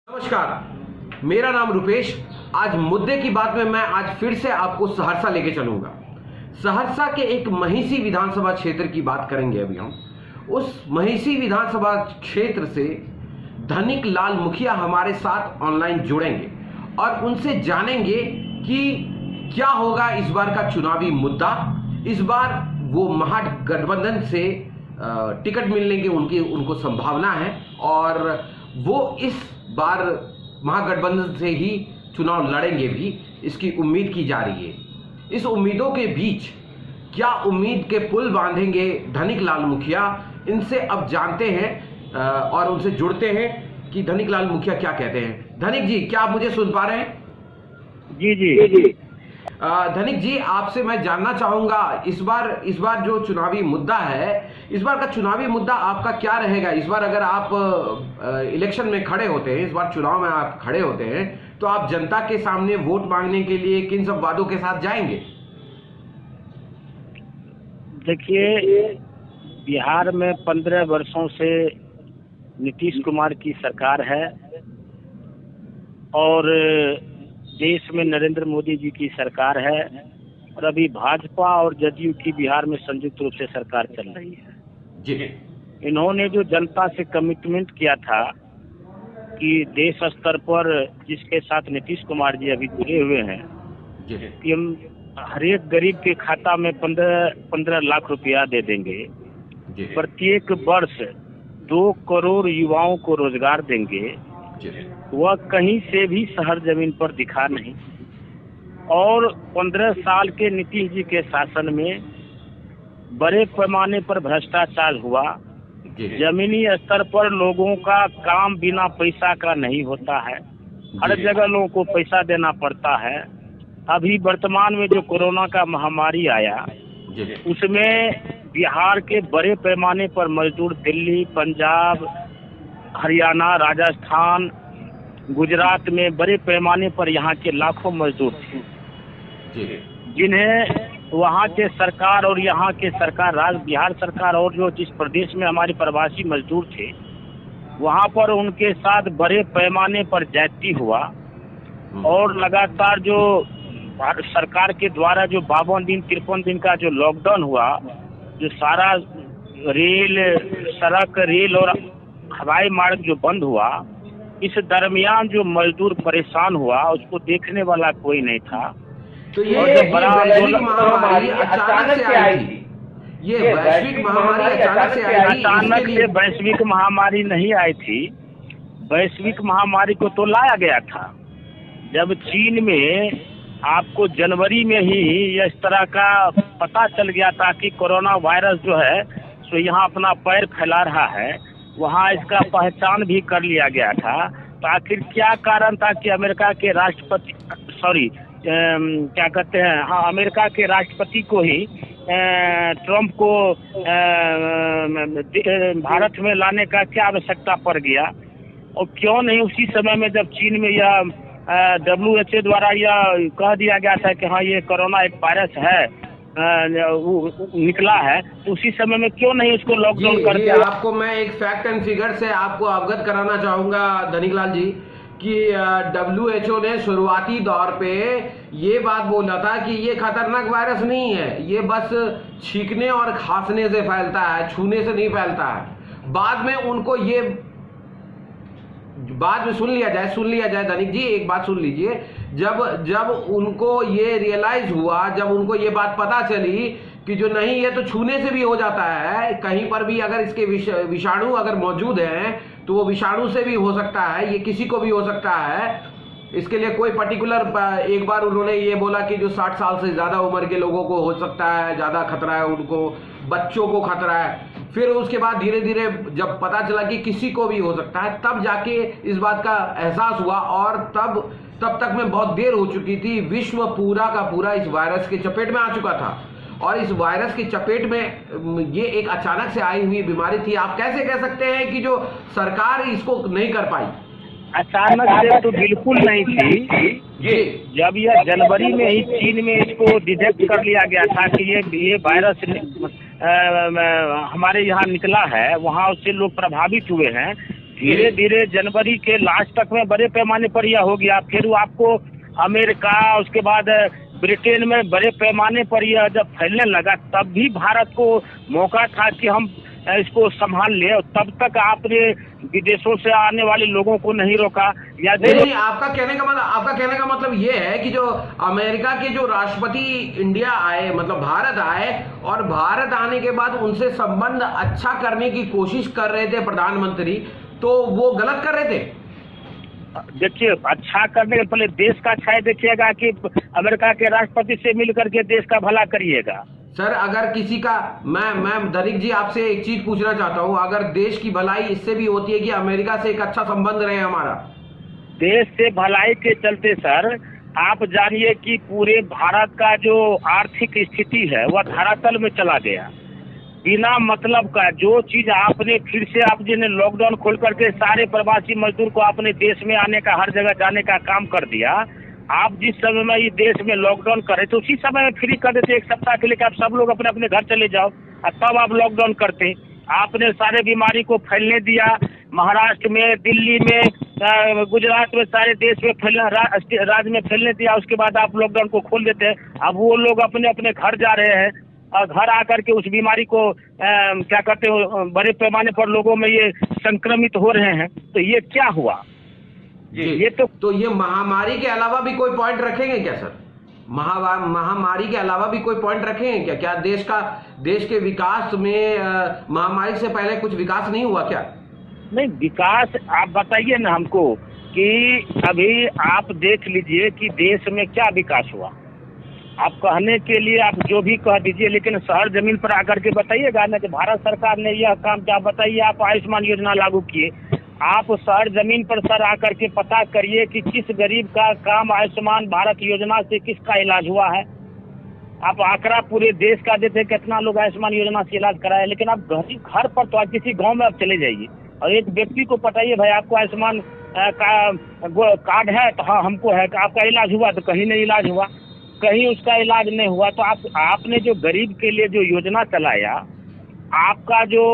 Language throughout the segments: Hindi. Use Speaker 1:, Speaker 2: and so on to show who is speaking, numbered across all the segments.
Speaker 1: नमस्कार, मेरा नाम रुपेश। आज मुद्दे की बात में मैं आज फिर से आपको सहरसा लेके चलूंगा। सहरसा के एक महिषी विधानसभा क्षेत्र की बात करेंगे अभी हम। उस महिषी विधानसभा क्षेत्र से धनिक लाल मुखिया हमारे साथ ऑनलाइन जुड़ेंगे और उनसे जानेंगे कि क्या होगा इस बार का चुनावी मुद्दा। इस बार वो महागठबंधन से टिकट मिलने की उनको संभावना है और वो इस बार महागठबंधन से ही चुनाव लड़ेंगे भी, इसकी उम्मीद की जा रही है। इस उम्मीदों के बीच क्या उम्मीद के पुल बांधेंगे धनिक लाल मुखिया, इनसे अब जानते हैं और उनसे जुड़ते हैं कि धनिक लाल मुखिया क्या कहते हैं। धनिक जी, क्या आप मुझे सुन पा रहे हैं?
Speaker 2: जी।
Speaker 1: धनिक जी, आपसे मैं जानना चाहूंगा इस बार जो चुनावी मुद्दा है, इस बार का चुनावी मुद्दा आपका क्या रहेगा? इस बार अगर आप इलेक्शन में खड़े होते हैं, इस बार चुनाव में आप खड़े होते हैं, तो आप जनता के सामने वोट मांगने के लिए किन सब वादों के साथ जाएंगे?
Speaker 2: देखिए, बिहार में 15 वर्षों से नीतीश कुमार की सरकार है और देश में नरेंद्र मोदी जी की सरकार है और अभी भाजपा और जदयू की बिहार में संयुक्त रूप से सरकार चल रही है
Speaker 1: जी।
Speaker 2: इन्होंने जो जनता से कमिटमेंट किया था कि देश स्तर पर जिसके साथ नीतीश कुमार जी अभी जुड़े हुए हैं कि हम हरेक गरीब के खाता में 15 लाख रुपया दे देंगे, प्रत्येक वर्ष 2 करोड़ युवाओं को रोजगार देंगे, वह कहीं से भी शहर जमीन पर दिखा नहीं। और 15 साल के नीतीश जी के शासन में बड़े पैमाने पर भ्रष्टाचार हुआ। जमीनी स्तर पर लोगों का काम बिना पैसा का नहीं होता है, हर जगह लोगों को पैसा देना पड़ता है। अभी वर्तमान में जो कोरोना का महामारी आया, उसमें बिहार के बड़े पैमाने पर मजदूर दिल्ली, पंजाब, हरियाणा, राजस्थान, गुजरात में बड़े पैमाने पर यहाँ के लाखों मजदूर थे, जिन्हें वहाँ के सरकार और यहाँ के सरकार, बिहार सरकार और जो जिस प्रदेश में हमारे प्रवासी मजदूर थे, वहाँ पर उनके साथ बड़े पैमाने पर ज्यादती हुआ। और लगातार जो भारत सरकार के द्वारा जो 52 दिन 53 दिन का जो लॉकडाउन हुआ, जो सारा सड़क, रेल और हवाई मार्ग जो बंद हुआ, इस दरमियान जो मजदूर परेशान हुआ उसको देखने वाला कोई नहीं था।
Speaker 1: तो ये वैश्विक महामारी अचानक से आई थी। ये वैश्विक महामारी अचानक से आई थी।
Speaker 2: अचानक से वैश्विक महामारी नहीं आई थी। वैश्विक महामारी को तो लाया गया था जब चीन में आपको जनवरी में ही इस तरह का पता चल गया था कि कोरोना वायरस जो है सो यहाँ अपना पैर फैला रहा है। वहाँ इसका पहचान भी कर लिया गया था। तो आखिर क्या कारण था कि अमेरिका के राष्ट्रपति अमेरिका के राष्ट्रपति को ही ट्रंप को भारत में लाने का क्या आवश्यकता पड़ गया? और क्यों नहीं उसी समय में जब चीन में यह WHO द्वारा यह कह दिया गया था कि हाँ ये कोरोना एक वायरस है, निकला है, तो उसी समय में क्यों नहीं इसको लॉकडाउन कर दिया?
Speaker 1: आपको मैं एक फैक्ट एंड फिगर से आपको अवगत कराना चाहूंगा धनिक लाल जी कि WHO ने शुरुआती दौर पे ये बात बोला था कि ये खतरनाक वायरस नहीं है, ये बस छींकने और खांसने से फैलता है, छूने से नहीं फैलता है। बाद में उनको ये सुन लिया जाए धनिक जी, एक बात सुन लीजिए। जब उनको ये रियलाइज हुआ, जब उनको ये बात पता चली कि जो नहीं ये तो छूने से भी हो जाता है, कहीं पर भी अगर इसके विषाणु अगर मौजूद हैं तो वो विषाणु से भी हो सकता है, ये किसी को भी हो सकता है। इसके लिए कोई पर्टिकुलर, एक बार उन्होंने ये बोला कि जो 60 साल से ज्यादा उम्र के लोगों को हो सकता है, ज्यादा खतरा है उनको, बच्चों को खतरा है। फिर उसके बाद धीरे धीरे जब पता चला कि किसी को भी हो सकता है, तब जाके इस बात का एहसास हुआ और तब तक में बहुत देर हो चुकी थी। विश्व पूरा का पूरा इस वायरस के चपेट में आ चुका था और इस वायरस की चपेट में ये एक अचानक से आई हुई बीमारी थी। आप कैसे कह सकते हैं कि जो सरकार इसको नहीं कर पाई?
Speaker 2: अचानक से तो बिल्कुल नहीं थी। जब यह जनवरी में ही चीन में इसको डिटेक्ट कर लिया गया था कि ये वायरस हमारे यहाँ निकला है, वहाँ उससे लोग प्रभावित हुए हैं, धीरे धीरे जनवरी के लास्ट तक में बड़े पैमाने पर यह हो गया। फिर वो आपको अमेरिका, उसके बाद ब्रिटेन में बड़े पैमाने पर यह जब फैलने लगा, तब भी भारत को मौका था कि हम इसको संभाल ले। तब तक आपने विदेशों से आने वाले लोगों को नहीं रोका या
Speaker 1: नहीं, आपका कहने का मतलब ये है कि जो अमेरिका के जो राष्ट्रपति इंडिया आए, मतलब भारत आए, और भारत आने के बाद उनसे संबंध अच्छा करने की कोशिश कर रहे थे प्रधानमंत्री, तो वो गलत कर रहे थे?
Speaker 2: देखिए, अच्छा करने के पहले देश का अच्छा देखिएगा कि अमेरिका के राष्ट्रपति से मिल करके देश का भला करिएगा।
Speaker 1: सर, अगर किसी का मैं धनिक जी आपसे एक चीज पूछना चाहता हूं, अगर देश की भलाई इससे भी होती है कि अमेरिका से एक अच्छा संबंध रहे हमारा?
Speaker 2: देश से भलाई के चलते सर, आप जानिए कि पूरे भारत का जो आर्थिक स्थिति है वह धरातल में चला गया। बिना मतलब का जो चीज आपने फिर से आप जिन्हें लॉकडाउन खोल करके सारे प्रवासी मजदूर को अपने देश में आने का, हर जगह जाने का काम कर दिया। आप जिस समय में ये देश में लॉकडाउन करे तो उसी समय में फ्री कर देते, एक सप्ताह के लिए कि आप सब लोग अपने अपने घर चले जाओ, और तब आप लॉकडाउन करते। आपने सारे बीमारी को फैलने दिया, महाराष्ट्र में, दिल्ली में, गुजरात में, सारे देश में राज्य में फैलने दिया। उसके बाद आप लॉकडाउन को खोल देते हैं। अब वो लोग अपने अपने घर जा रहे हैं और घर आकर के उस बीमारी को क्या कहते हैं, बड़े पैमाने पर लोगों में ये संक्रमित हो रहे हैं। तो ये क्या हुआ?
Speaker 1: ये तो ये महामारी के अलावा भी कोई पॉइंट रखेंगे क्या सर? महामारी के अलावा भी कोई पॉइंट रखेंगे क्या? क्या देश के विकास में महामारी से पहले कुछ विकास नहीं हुआ क्या?
Speaker 2: नहीं, विकास आप बताइए ना हमको कि अभी आप देख लीजिए कि देश में क्या विकास हुआ। आप कहने के लिए आप जो भी कह दीजिए, लेकिन शहर जमीन पर आकर के बताइएगा ना कि भारत सरकार ने यह काम क्या। बताइए, आप आयुष्मान योजना लागू किए, आप शहर जमीन पर सर आकर के पता करिए कि किस गरीब का काम आयुष्मान भारत योजना से किसका इलाज हुआ है। आप आंकड़ा पूरे देश का देते कितना लोग आयुष्मान योजना से इलाज कराए, लेकिन आप घर पर तो आप किसी गांव में आप चले जाइए और एक व्यक्ति को बताइए भाई आपको आयुष्मान का कार्ड है? तो हाँ हमको है। आपका इलाज हुआ? तो कहीं नहीं इलाज हुआ, कहीं उसका इलाज नहीं हुआ। तो आपने जो गरीब के लिए जो योजना चलाया, आपका जो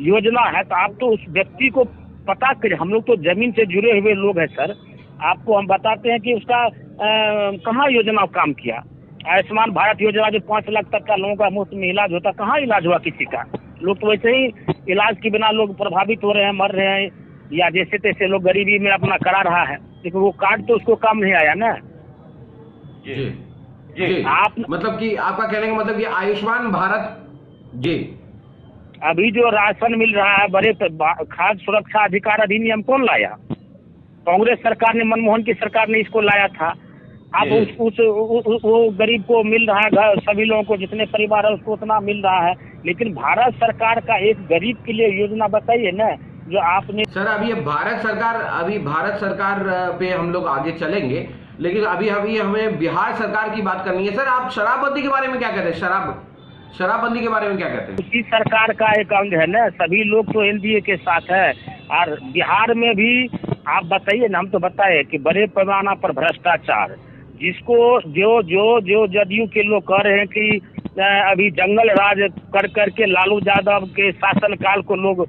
Speaker 2: योजना है, तो आप तो उस व्यक्ति को पता करिए। हम लोग तो जमीन से जुड़े हुए लोग हैं सर, आपको हम बताते हैं कि उसका कहाँ योजना काम किया। आयुष्मान भारत योजना जो 5 लाख तक का लोगों का मुफ्त में इलाज होता, कहाँ इलाज हुआ किसी का? लोग तो वैसे ही इलाज के बिना लोग प्रभावित हो रहे हैं, मर रहे हैं, या जैसे तैसे लोग गरीबी में अपना करा रहा है, लेकिन वो कार्ड तो उसको काम नहीं आया ना।
Speaker 1: जी आप मतलब कि आपका कहने का मतलब कि आयुष्मान भारत जी
Speaker 2: अभी जो राशन मिल रहा है, बड़े खाद्य सुरक्षा अधिकार अधिनियम कौन लाया? कांग्रेस सरकार ने, मनमोहन की सरकार ने इसको लाया था। अब वो गरीब को मिल रहा है, घर सभी लोगों को, जितने परिवार है उसको उतना मिल रहा है। लेकिन भारत सरकार का एक गरीब के लिए योजना बताइए ना जो आपने।
Speaker 1: सर, अभी भारत सरकार पे हम लोग आगे चलेंगे, लेकिन अभी हमें बिहार सरकार की बात करनी है। सर, आप शराबबंदी के बारे में क्या कहते हैं? शराबबंदी के बारे में क्या कहते हैं?
Speaker 2: उसी सरकार का एक अंग है ना, सभी लोग तो एनडीए के साथ है। और बिहार में भी आप बताइए ना, हम तो बताए कि बड़े पैमाना पर भ्रष्टाचार, जिसको जो जदयू के लोग कह रहे हैं कि अभी जंगल राज कर करके लालू यादव के शासनकाल को लोग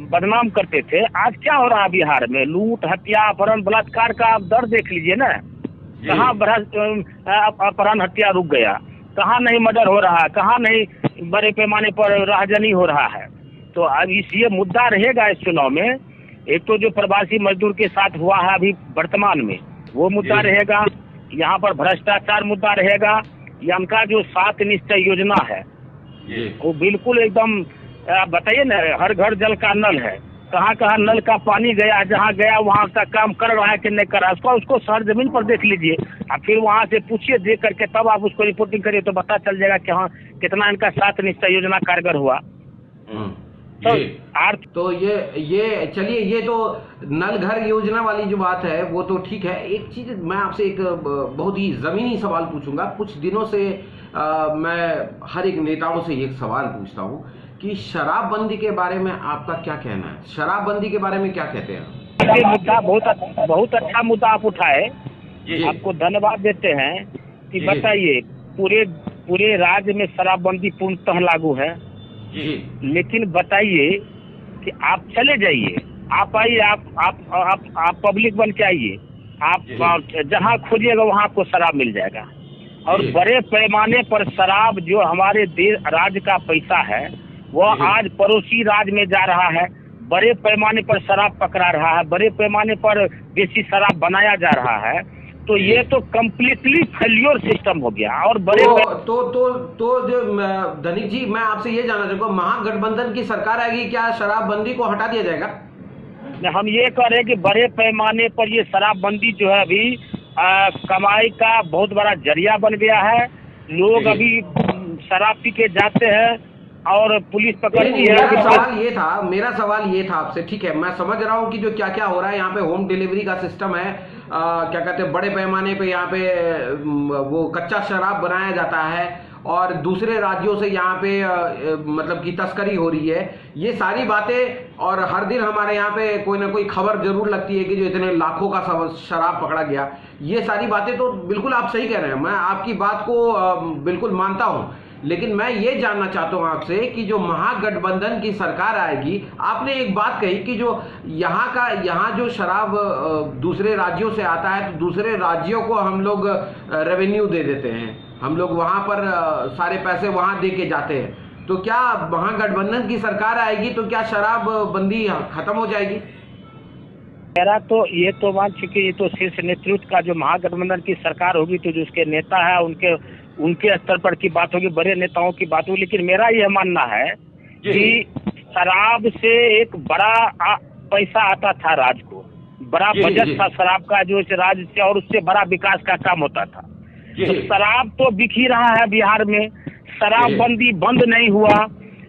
Speaker 2: बदनाम करते थे। आज क्या हो रहा है बिहार में? लूट, हत्या, अपहरण, बलात्कार का आप दर देख लीजिए ना। कहाँ अपहरण, हत्या रुक गया? कहाँ नहीं मर्डर हो रहा है? कहाँ नहीं बड़े पैमाने पर राहजनी हो रहा है? तो अब ये मुद्दा रहेगा इस चुनाव में। एक तो जो प्रवासी मजदूर के साथ हुआ है अभी वर्तमान में, वो मुद्दा रहेगा। यहाँ पर भ्रष्टाचार मुद्दा रहेगा। इनका जो 7 निश्चय योजना है वो बिल्कुल एकदम, बताइए ना, हर घर जल का नल है, कहाँ नल का पानी गया, जहाँ गया वहाँ का काम कर रहा है कि नहीं कर रहा है, उसको शहर जमीन पर देख लीजिए। और फिर वहाँ से पूछिए, देख करके तब आप उसको रिपोर्टिंग करिए, तो पता चल जाएगा कि हाँ कितना इनका 7 निश्चय योजना कारगर हुआ।
Speaker 1: तो ये चलिए, ये तो नल घर योजना वाली जो बात है वो तो ठीक है। एक चीज मैं आपसे एक बहुत ही जमीनी सवाल पूछूंगा। कुछ दिनों से मैं हर एक नेताओं से एक सवाल पूछता हूँ कि शराबबंदी के बारे में आपका क्या कहना है? शराबबंदी के बारे में क्या कहते हैं?
Speaker 2: ये मुद्दा बहुत अच्छा मुद्दा आप उठाए, आपको धन्यवाद देते हैं कि बताइए, पूरे राज्य में शराबबंदी पूर्णतः लागू है। लेकिन बताइए कि आप चले जाइए आप आइए, आप पब्लिक बन के आइए, आप जहाँ खोजिएगा वहाँ आपको शराब मिल जाएगा। और बड़े पैमाने पर शराब जो हमारे देश राज्य का पैसा है वो आज पड़ोसी राज्य में जा रहा है, बड़े पैमाने पर शराब पकड़ा रहा है, बड़े पैमाने पर देसी शराब बनाया जा रहा है। तो ये तो कम्प्लीटली फेल्योर सिस्टम हो गया। और बड़े
Speaker 1: तो जो धनिक जी, मैं आपसे ये जानना चाहूँगा, महागठबंधन की सरकार आएगी, क्या शराबबंदी को हटा दिया जाएगा?
Speaker 2: हम ये कह रहे हैं कि बड़े पैमाने पर ये शराबबंदी जो है अभी कमाई का बहुत बड़ा जरिया बन गया है। लोग अभी शराब पी के जाते हैं और पुलिस पकड़ती है।
Speaker 1: मेरा सवाल ये था आपसे, ठीक है, मैं समझ रहा हूँ कि जो क्या क्या हो रहा है यहाँ पे, होम डिलीवरी का सिस्टम है, क्या कहते हैं, बड़े पैमाने पे यहाँ पे वो कच्चा शराब बनाया जाता है और दूसरे राज्यों से यहाँ पे मतलब की तस्करी हो रही है, ये सारी बातें। और हर दिन हमारे यहाँ पे कोई ना कोई खबर जरूर लगती है कि जो इतने लाखों का शराब पकड़ा गया। ये सारी बातें तो बिल्कुल आप सही कह रहे हैं, मैं आपकी बात को बिल्कुल मानता हूँ। लेकिन मैं ये जानना चाहता हूं आपसे कि जो महागठबंधन की सरकार आएगी, आपने एक बात कही कि जो यहाँ जो शराब दूसरे राज्यों से आता है तो दूसरे राज्यों को हम लोग रेवेन्यू दे देते हैं, हम लोग वहां पर सारे पैसे वहां दे के जाते हैं। तो क्या महागठबंधन की सरकार आएगी तो क्या शराब बंदी खत्म हो जाएगी?
Speaker 2: मेरा तो ये तो मान चुके, ये तो शीर्ष नेतृत्व का जो महागठबंधन की सरकार होगी तो जो उसके नेता है उनके स्तर पर की बात होगी, बड़े नेताओं की बात होगी। लेकिन मेरा यह मानना है कि शराब से एक बड़ा पैसा आता था राज्य को, बड़ा बजट था शराब का जो इस राज्य से, और उससे बड़ा विकास का काम होता था। तो शराब तो बिक ही रहा है बिहार में, शराबबंदी बंद नहीं हुआ,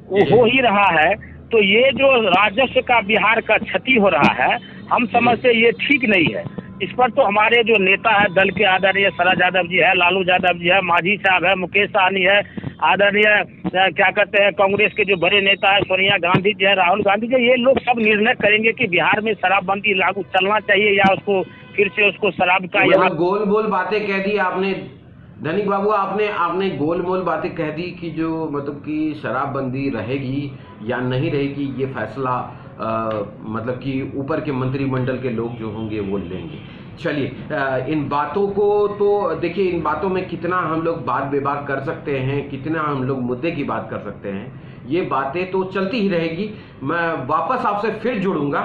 Speaker 2: वो हो ही रहा है। तो ये जो राजस्व का बिहार का क्षति हो रहा है, हम समझते ये ठीक नहीं है। इस पर तो हमारे जो नेता है दल के, आदरणीय शरद यादव जी है, लालू यादव जी है, मांझी साहब है, मुकेश सहनी है, आदरणीय क्या कहते हैं कांग्रेस के जो बड़े नेता है सोनिया गांधी जी है, राहुल गांधी जी, ये लोग सब निर्णय करेंगे कि बिहार में शराबबंदी लागू चलना चाहिए या उसको फिर से उसको शराब का यहाँ
Speaker 1: गोल मोल बातें कह दी आपने धनिक बाबू, आपने गोल मोल बातें कह दी कि जो मतलब कि शराबबंदी रहेगी या नहीं रहेगी ये फैसला मतलब कि ऊपर के मंत्रिमंडल के लोग जो होंगे वो लेंगे। चलिए, इन बातों को तो देखिए, इन बातों में कितना हम लोग बात विवाद कर सकते हैं, कितना हम लोग मुद्दे की बात कर सकते हैं, ये बातें तो चलती ही रहेगी। मैं वापस आपसे फिर जुड़ूंगा,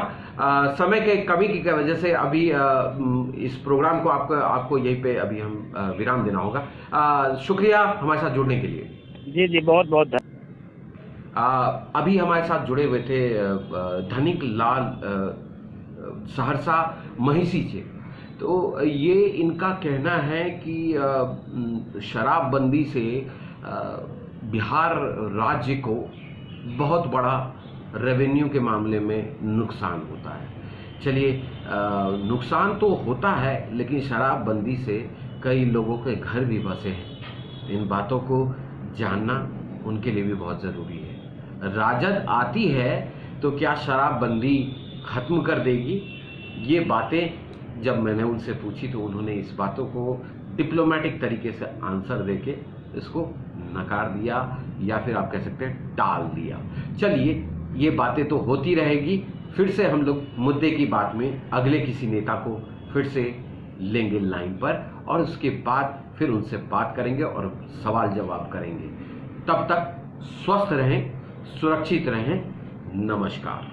Speaker 1: समय के कमी की वजह से अभी इस प्रोग्राम को आपको यहीं पे अभी हम विराम देना होगा। शुक्रिया हमारे साथ जुड़ने के लिए।
Speaker 2: जी जी, बहुत बहुत धन्यवाद।
Speaker 1: अभी हमारे साथ जुड़े हुए थे धनिक लाल सहरसा महिसी से। तो ये इनका कहना है कि शराबबंदी से बिहार राज्य को बहुत बड़ा रेवेन्यू के मामले में नुकसान होता है। चलिए, नुकसान तो होता है लेकिन शराबबंदी से कई लोगों के घर भी बसे हैं। इन बातों को जानना उनके लिए भी बहुत ज़रूरी है। राजद आती है तो क्या शराबबंदी खत्म कर देगी? ये बातें जब मैंने उनसे पूछी तो उन्होंने इस बातों को डिप्लोमेटिक तरीके से आंसर देके इसको नकार दिया, या फिर आप कह सकते हैं टाल दिया। चलिए, ये बातें तो होती रहेगी। फिर से हम लोग मुद्दे की बात में अगले किसी नेता को फिर से लेंगे लाइन पर और उसके बाद फिर उनसे बात करेंगे और सवाल जवाब करेंगे। तब तक स्वस्थ रहें, सुरक्षित रहें। नमस्कार।